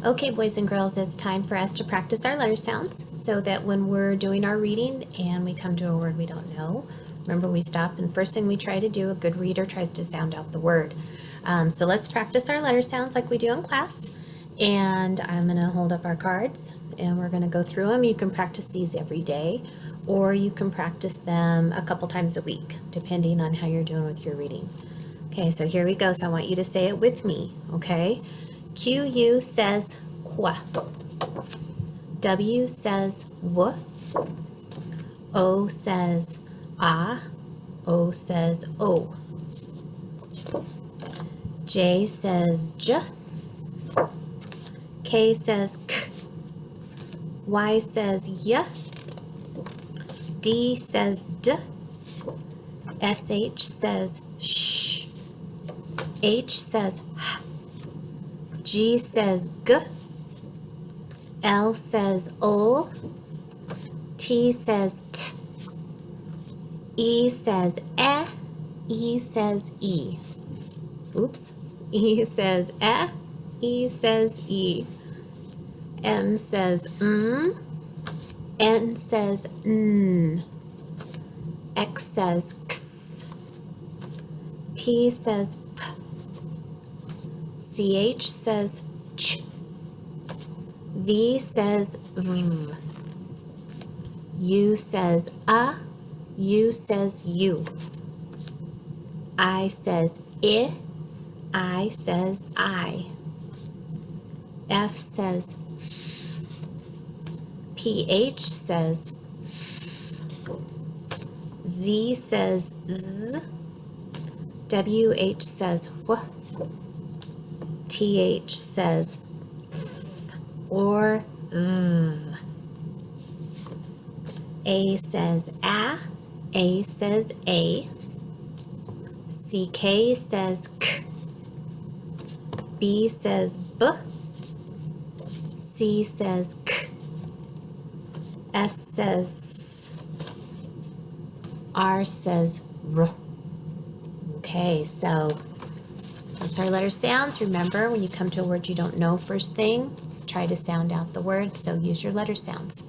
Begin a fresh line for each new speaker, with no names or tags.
Okay, boys and girls, it's time for us to practice our letter sounds so that when we're doing our reading and we come to a word we don't know, remember we stop and the first thing we try to do, a good reader tries to sound out the word. So let's practice our letter sounds like we do in class. And I'm going to hold up our cards and we're going to go through them. You can practice these every day or you can practice them a couple times a week, depending on how you're doing with your reading. Okay, so here we go. So I want you to say it with me, okay? Q-U says qua. W says w. O says ah. O says o. J says j. K says k. Y says y. D says d. SH says sh. H says h. G says g. L says l. T says t. E says eh. E says e. Oops. E says eh. E says e. M says N says n. X says x. P says p. CH says ch. V says v. U says a. U says you. I says I. I says I. F says f. PH says f. Z says z. WH says w. TH says or A says a. A says a. CK says k. B says b. C says k. S says s. R says r. Okay, so that's our letter sounds. Remember, when you come to a word you don't know first thing, try to sound out the word, so use your letter sounds.